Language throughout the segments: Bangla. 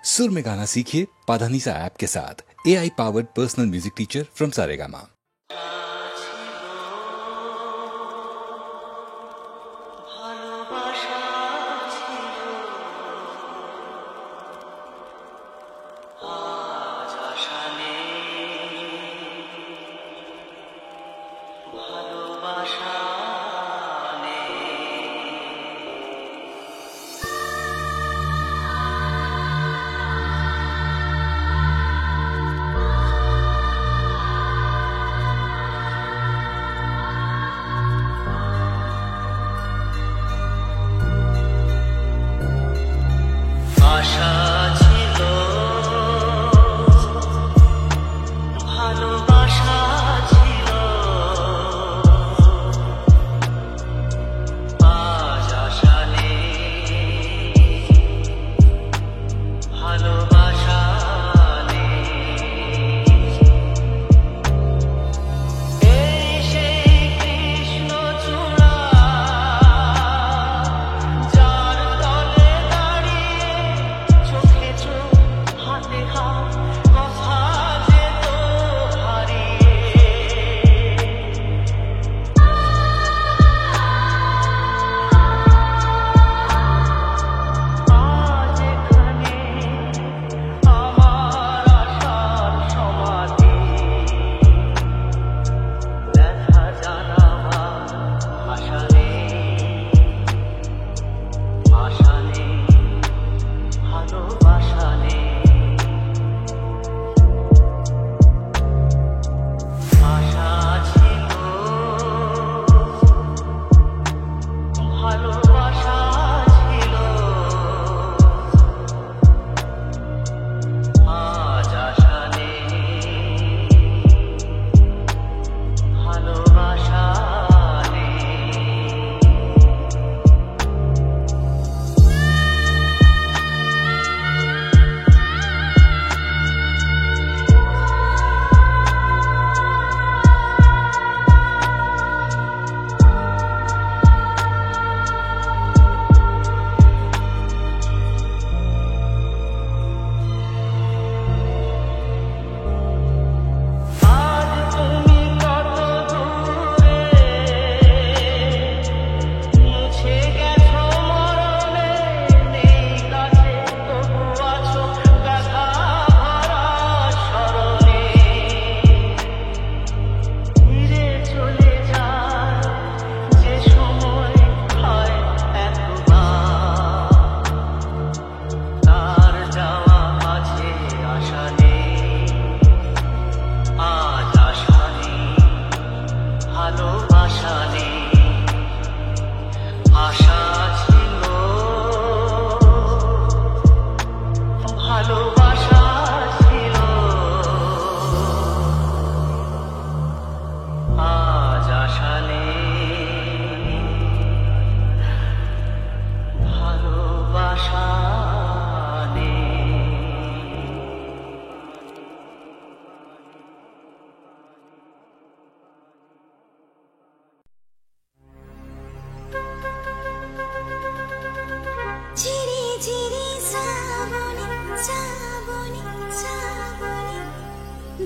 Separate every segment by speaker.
Speaker 1: सुर में गाना सीखिए पाधानीसा ऐप के साथ। AI powered personal music teacher from Saregama.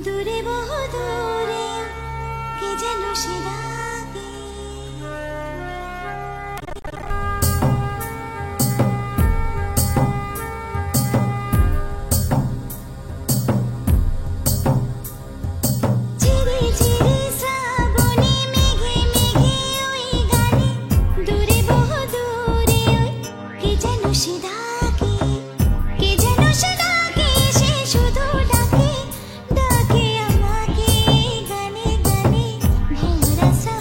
Speaker 2: दूरे बहुत दूरे के जनुषिदा Rasa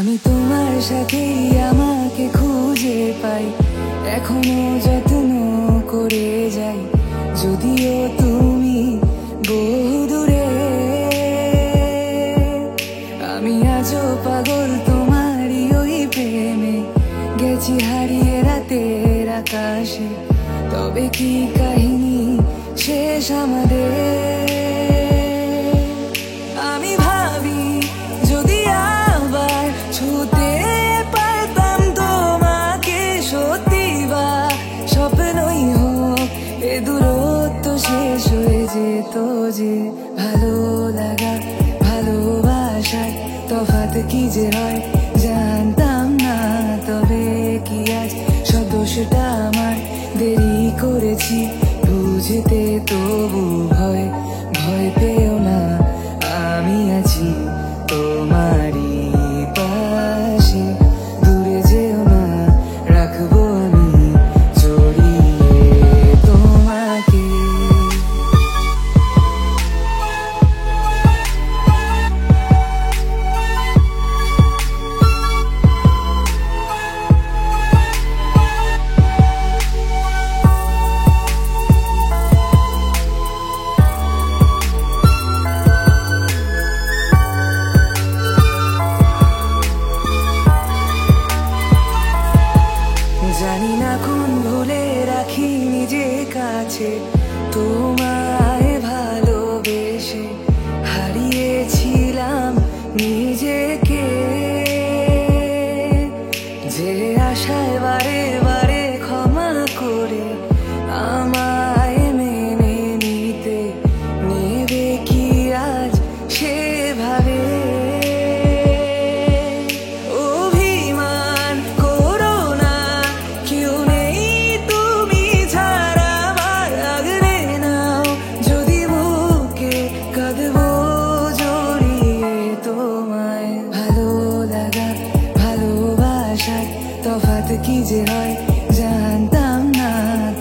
Speaker 3: আমি তোমার সাথেই আমাকে খুঁজে পাই, এখনো যত্ন করে যাই, যদিও তুমি বহু দূরে। আমি আজও পাগল তোমারই ওই প্রেমে, গেছি হারিয়ে রাতের আকাশে। তবে কি কাহিনী শেষ আমাদের? আমি ভাবি যদি আবার ছুতে পারতাম তোমাকে, সত্যি বা স্বপ্নই হোক এ দূরত্ব শেষ হয়ে যেত যে। ভালো লাগা ভালোবাসার তফাৎ কি যে হয় জানতাম না, তবে কি আজ সব দোষটা আমার? দেরি করেছি বুঝতে, তবু ভয় ভয় পেও না, আমি আছি তোমারই পাশে। দূরে যেও না, রাখবো আমি জড়িয়ে তোমাকে। জানি না কোন ভুলে রাখি নিজে কাছে, তোমায় ভালোবেসে হারিয়েছিলাম নিজেকে। যে আশায় বারে বারে ক্ষমা করে আমায় মেনে নিতে, নেবে কি আজ সেভাবে? অভিমান করো না, কেউ নেই তুমি ছাড়া আমার, আগলে নাও যদি বুকে, কাঁদবো জড়িয়ে তোমায়। ভালো লাগা ভালোবাসার তফাৎ কি যে হয় জানতাম না,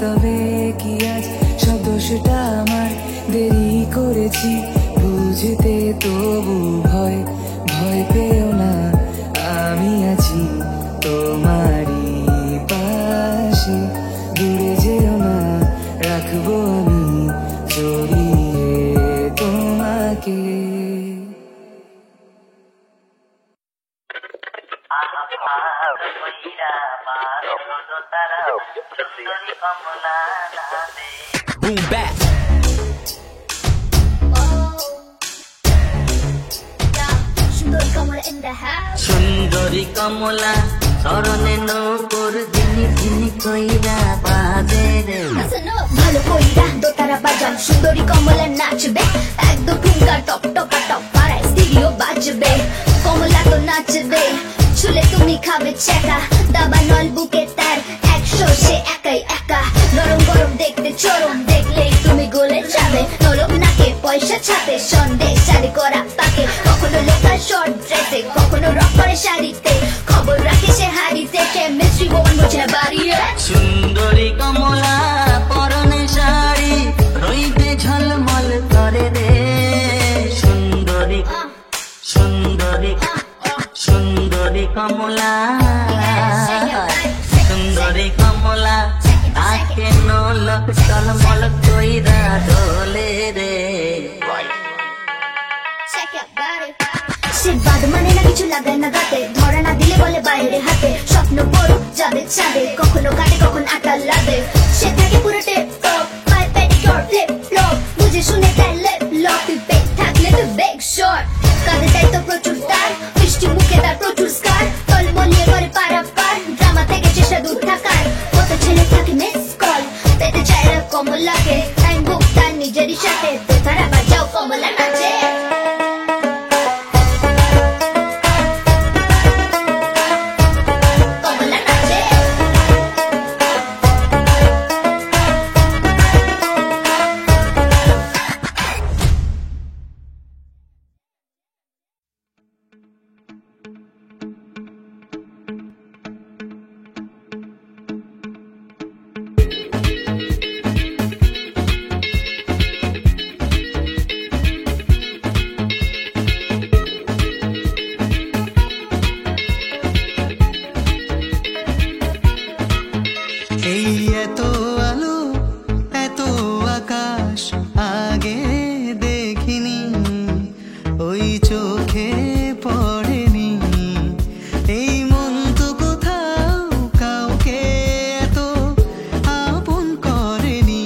Speaker 3: তবে কি আজ সব দোষটা আমার? দেরি করেছি বুঝতে, তবু ভয় ভয় পেও না, আমি আছি তোমারই পাশে। দূরে যেও না, রাখবো আমি জড়িয়ে তোমাকে।
Speaker 4: Boom back. সুন্দরী কমলা শরণে নৌকর দিনি দিনি কইরা বাজে রে।
Speaker 5: ভালো কইরা দোতারা বাজান, সুন্দরী কমলা নাচবে, একদম ঠুমকা টপ টপা টপ পাড়ায় স্টিরিও বাজবে। কমলা তো নাচবে, ছুলে তুমি খাবে চেকা, দাবা নল বুকে তার 100, সে একাই একা। নরম গরম দেখতে চরম, দেখলেই তুমি গলে যাবে। নরম নাকে পয়সা ছাপে, সন্দেশ শাড়ি করা পাকে, কখনো লোকাল শর্ট ড্রেসে, কখনো রক করে শাড়িতে। খবর রাখে সে হাড়িতে, কেমিস্ট্রি বোন বোঝে না বাড়িয়ে।
Speaker 4: সুন্দরী কমলা পরনে শাড়ি রইতে ঝলমল করে রে। সুন্দরী সুন্দরী সুন্দরী কমলা, সুন্দরী কমলা তাকে নলক টলমল কইরা ডোলে রে।
Speaker 5: সে বাদ মানে না, কিছু লাগায় না গাতে, ধরা না দিলে বলে বাইরে হাতে। স্বপ্ন বড় যাবে চাঁদে, কখনো কাটে কখন আটা লাগে। সে থাকে পুরো টেপ টপ, পায়ে পেডিকিউর ফ্লিপ ফ্লপ, বুঝে শুনে তার লেপ লক। তুই পেট থাকলে তুই বেগ শট, কাঁধে তাই তো প্রচুর তার, মিষ্টি মুখে তার প্রচুর স্কার। টলমলিয়ে করে পারাপার, ড্রামা থেকে চেষ্টা দূর থাকার। কত ছেলে থাকে মিস কল, পেতে চায় না কমলাকে। টাইম বুক তার নিজেরই সাথে, তারা বাজাও কমলা নাচে।
Speaker 6: ওই চোখে পড়েনি। এই মন তো কোথাও কাউকে এত আপন করেনি।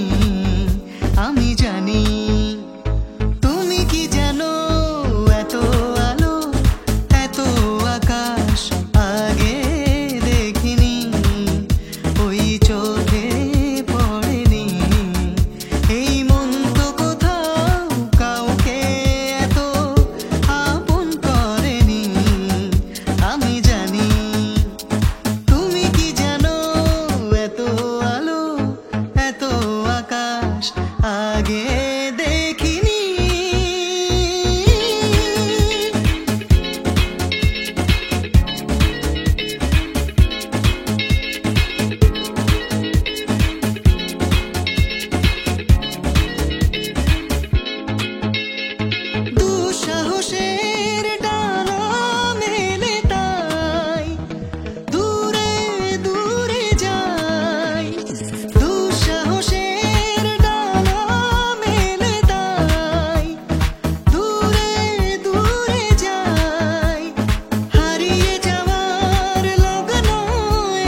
Speaker 6: আমি জানি তুমি কি জানো, এত আলো এত আকাশ আগে দেখিনি। ওই চোখে পড়েনি। এই মন তো কোথাও কাউকে এত আপন করেনি। আমি জানি তুমি কি জানো, এত আলো এত আকাশ আগে দেখিনি। দুঃসাহসের ডানা মেলে তাই দূরে দূরে যাই। দুঃসাহসের ডানা মেলে তাই দূরে দূরে যাই। হারিয়ে যাওয়ার লগ্ন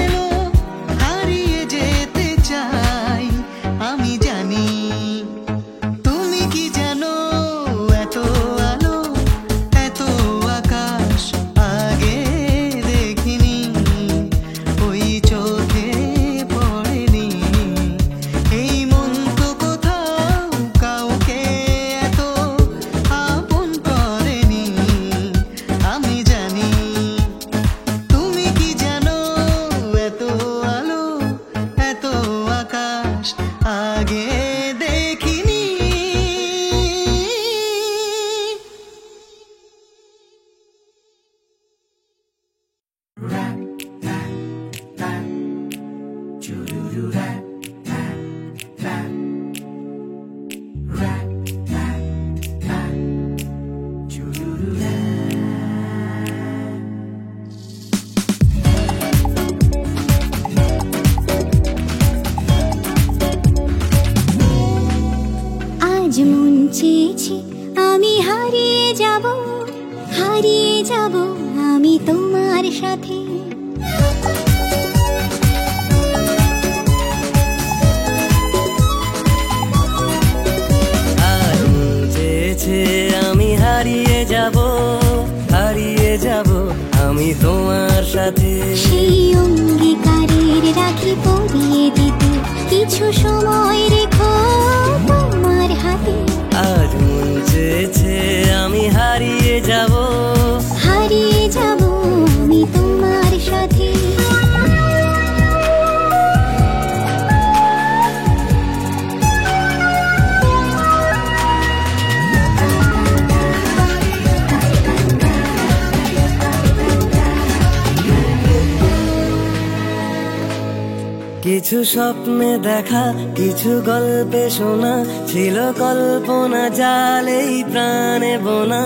Speaker 6: এলো, হারিয়ে যেতে চাই। আমি জানি তুমি কি জানো, এত আলো এত আকাশ আগে দেখিনি। ওই চোখে পড়েনি। এই মন তো কোথাও কাউকে এত আপন করেনি। আমি জানি তুমি কি জানো, এত আলো এত আকাশ আগে দেখিনি।
Speaker 2: আজ মন চেয়েছে আমি হারিয়ে যাব, হারিয়ে যাব আমি তোমার সাথে।
Speaker 6: আর মন চেয়েছে আমি হারিয়ে যাব, হারিয়ে যাব আমি তোমার সাথে।
Speaker 2: সেই অঙ্গীকারের রাখি পরিয়ে দিতে কিছু সময় রেখো তোমার হাতে।
Speaker 6: আজ মন চেয়েছে আমি হারিয়ে যাব,
Speaker 2: হারিয়ে যাব আমি তোমার সাথে।
Speaker 6: কিছু স্বপ্নে দেখা কিছু গল্পে শোনা ছিল কল্পনা জালেই প্রাণে বোনা।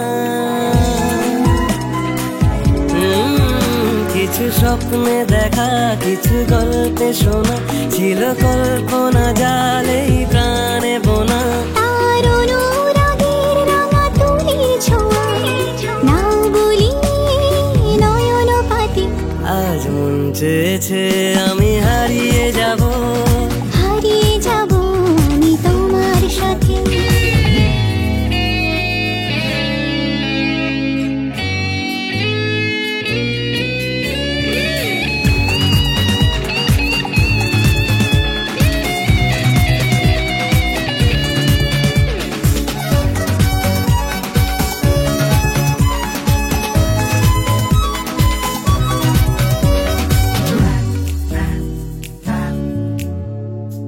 Speaker 6: কিছু স্বপ্নে দেখা কিছু গল্পে শোনা ছিল কল্পনা জালেই প্রাণে বোনা।
Speaker 2: তার অনুরাগের রাঙা তুলির ছোঁয়ায় নাও বলি নয়ন পাতি।
Speaker 6: আজ মন চেয়েছে আমি হারিয়ে যাব,
Speaker 2: হারিয়ে যাব আমি তোমার সাথে।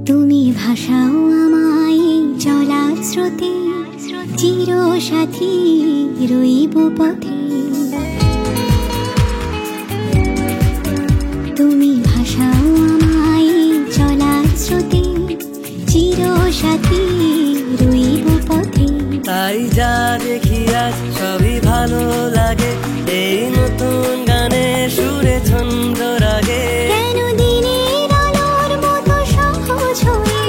Speaker 2: তুমি ভাষাও আমায় চলার স্রোতে, চির সাথী রইব পথে। তুমি ভাষাও আমায় চলার স্রোতে, চির সাথী রইব পথে।
Speaker 6: তাই যা দেখি আজ সবই ভালো লাগে, এই নতুন গানে সুরে ছন্দ রাগে।
Speaker 2: কেন দিনের আলোর মতো সহজ হয়ে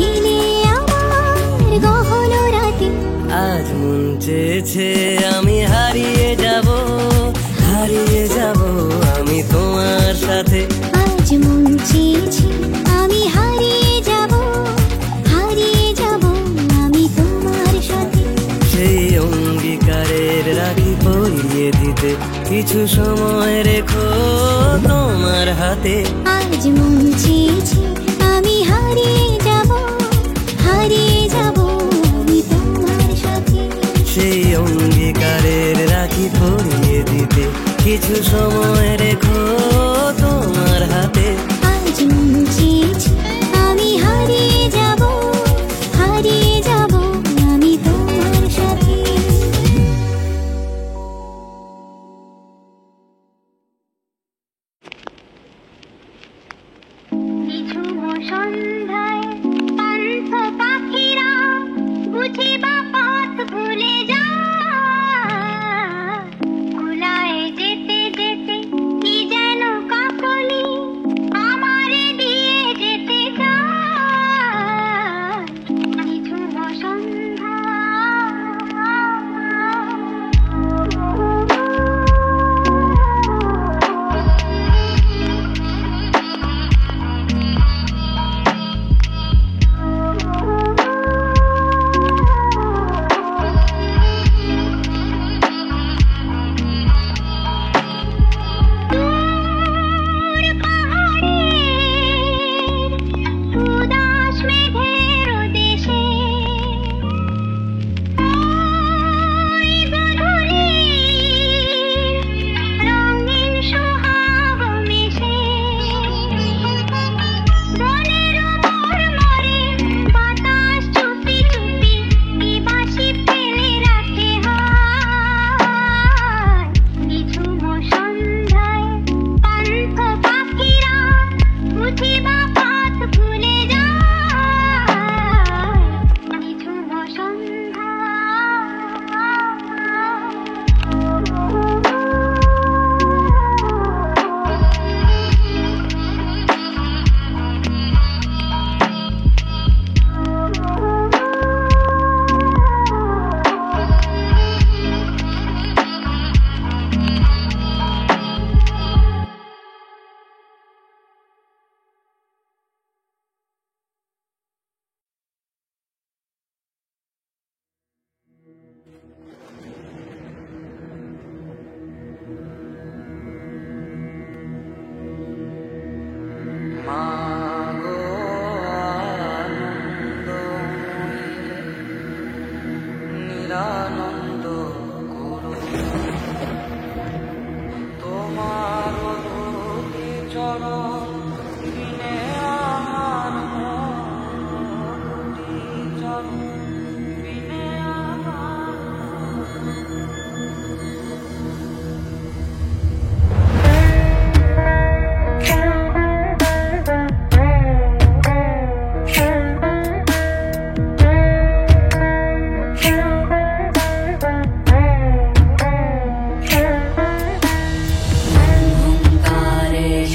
Speaker 2: এলে আমার গহন রাতে।
Speaker 6: আজ আজ মন চেয়েছে আমি হারিয়ে যাব আমি তোমার সাথে।
Speaker 2: আজ মন চেয়েছে আমি হারিয়ে যাব আমি তোমার সাথে।
Speaker 6: সেই অঙ্গীকারের রাখি পরিয়ে দিতে কিছু সময় রেখো তোমার হাতে।
Speaker 2: আজ মন চেয়েছে আমি হারিয়ে যাব আমি তোমার সাথে।
Speaker 6: সেই অঙ্গীকারের রাখি পরিয়ে দিতে কিছু সময় রেখো তোমার হাতে।
Speaker 2: আজ মন চেয়েছে আমি হারিয়ে যাব আমি তোমার সাথে। কিছু সন্ধ্যায় পান্থ পাখিরা বুঝি বা পথ ভুলে যায়, কুলায় যেতে যেতে কি যেন কাকলি আমারে দিয়ে যেতে চায়। কিছু সন্ধ্যা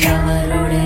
Speaker 7: সাগরে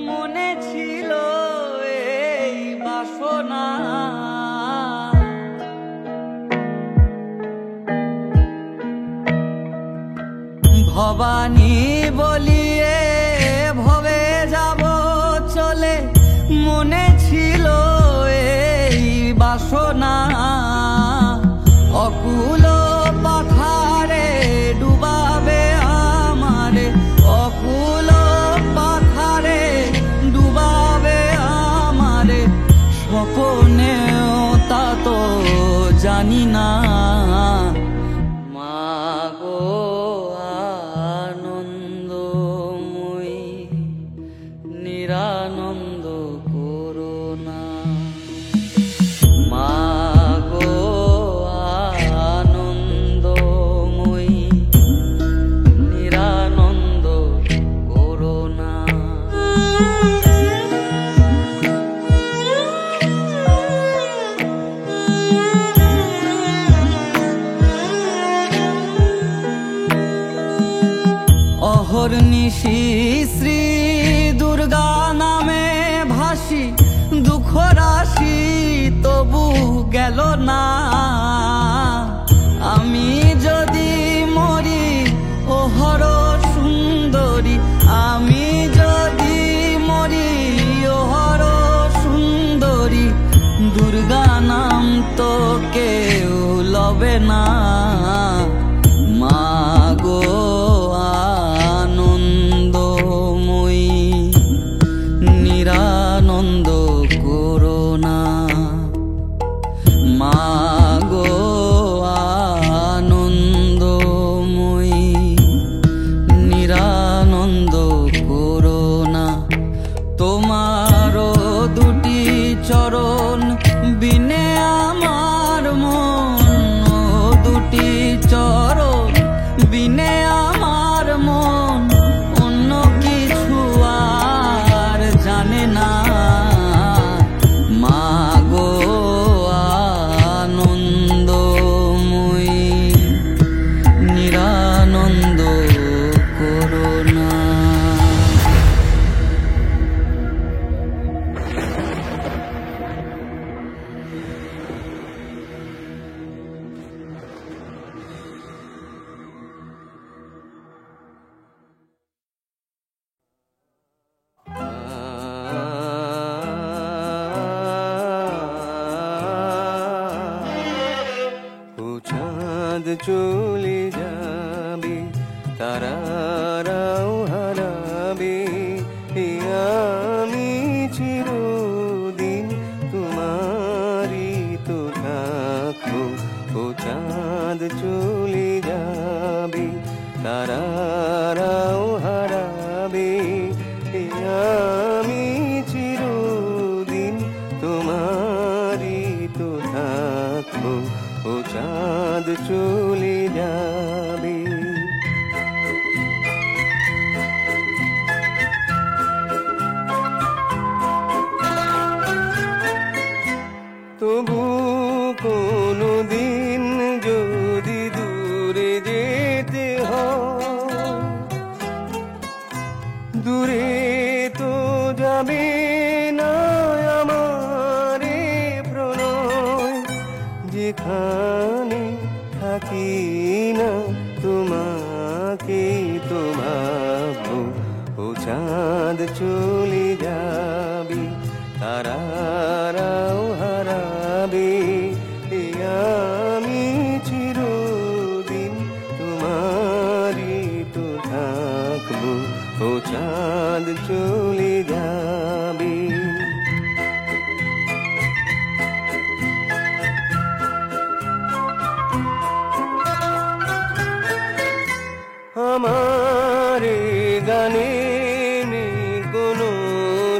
Speaker 6: মনে ছিল এই বাসনা ভবানী বলিয়ে ভবে যাব চলে মনে ছিল এই বাসনা অকুল পাথারে ডুবাবে আমারে অকুল পাথারে ডুবাবে আমারে স্বপ্নেও তা তো জানি না মাগো আনন্দময়ী নিরানন্দ করুণা মাগো আনন্দময়ী নিরানন্দ করুণা অহর্নিশি শ্রী দুর্গা নামে ভাসি দুঃখ রাশি তবু গেল না আমি যদি মরি ওহর সুন্দরী আমি যদি মরি ওহর সুন্দরী দুর্গা নাম তো কেউ লবে না মাগো আনন্দময়ী নিরানন্দ করুণা মাগো আনন্দময়ী নিরানন্দ করুণা তোমারও দুটি চরণ বিনে আমার মন দুটি চরণ বিনে আমার মন অন্য কিছু আর জানে না মাগো আনন্দময়ী নিরানন্দ করুণা
Speaker 7: ও চাঁদ চলে যাবে তারারাও হারাবে এ আমি চিরদিন তোমারই তো থাকবো ও চাঁদ চলে যাবে তারারাও হারাবে এ আমি চিরদিন তোমারই তো থাকবো ও চাঁদ চলে যাবে তবু কোনো দিন যদি দূরে যেতে হয় দূরে তো যাবে না আমারে প্রণয় যেখানে থাকি না তোমাকে তো ভাবো ও চাঁদ চলে যাবে তারারাও হারাবে এ আমি চিরদিন তোমারই তো থাকবো ও চাঁদ চলে যাবে আমার গানে নেই কোনো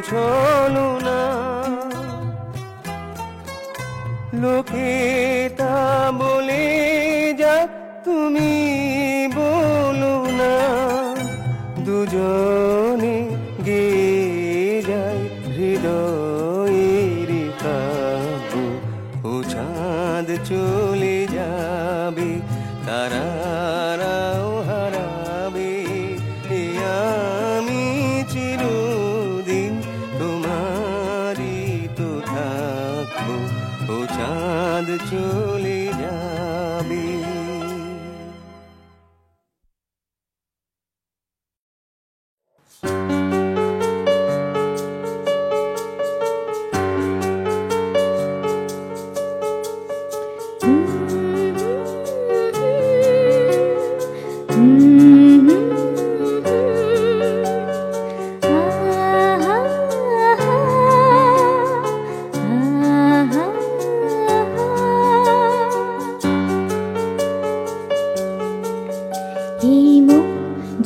Speaker 7: ছলনা লোকে তা বলে যা তুমি বলো না দুজনে গে যায় হৃদয়ের কাব্য ও চাঁদ চলে যাবে তারারাও হারাবে এ আমি চির চলে যাবে।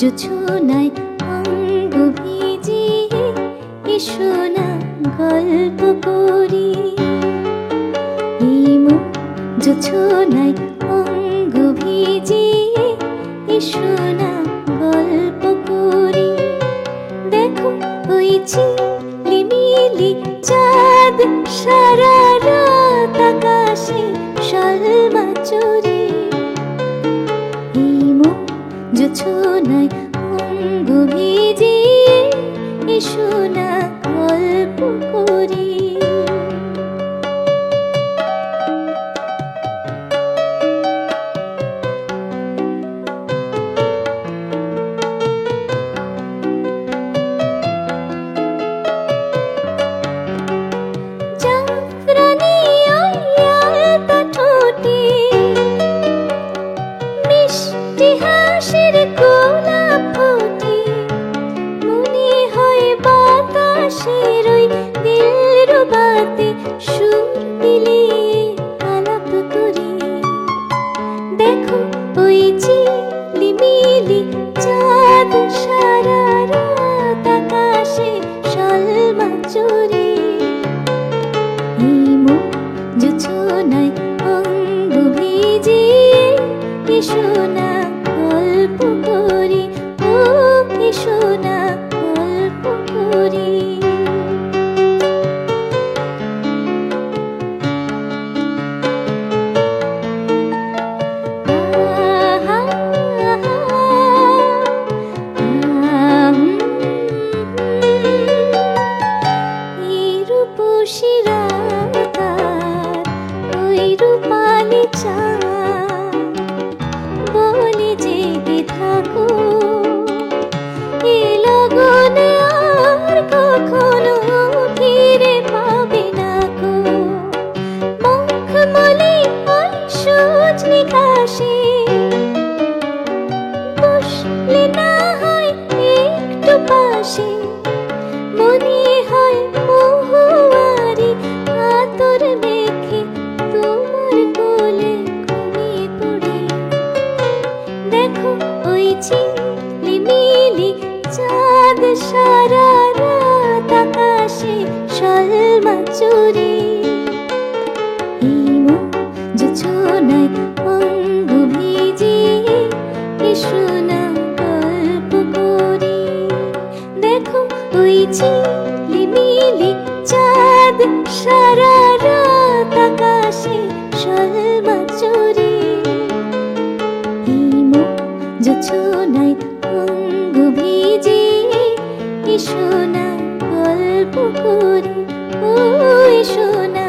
Speaker 2: জোছনায় অঙ্গ ভিজিয়ে এসো না গল্প করি। জোছনায় অঙ্গ ভিজিয়ে এসো না গল্প করি। দেখো ওই ঝিলিমিলি চাঁদ সারা রাত আকাশে শর্মা চুরি। জোছনায় অঙ্গ ভিজিয়ে এসো না গল্প করি। জাফরানি আলতা ঠোঁটে মিষ্টি হাসির গোলাপ ফোটে। মনে হয় বাতাসের ওই দিলরুবাতে সুর মিলিয়ে আলাপ করি। দেখো ওই ঝিলিমিলি চাঁদ সারা রাত আকাশে শর্মা চুরি। জোছনায় অঙ্গ ভিজিয়ে এসো না গল্প করি। ও এসো না গল্প করি। এই রূপসী রাত ওই রূপালি চাঁদ বলে জেগে থাকো। এ লগনে আর কখনো ফিরে পাবে না গো। মখমলি ওই সজনি ঘাসে বসলে না হয় একটু পাশে। মনে হয় মহুয়ারি আতর মেখে তোমার কোলে ঘুমিয়ে পড়ি। দেখো ওই ঝিলিমিলি চাঁদ সারা রাত আকাশে শর্মা চুরি। জোছনায় অঙ্গ ভিজিয়ে এসো না গল্প করি। দেখো ওই ঝিলিমিলি চাঁদ সারা রাত আকাশে শর্মা চুরি। জোছনায় অঙ্গ ভিজিয়ে এসো না গল্প করি। ও এসো না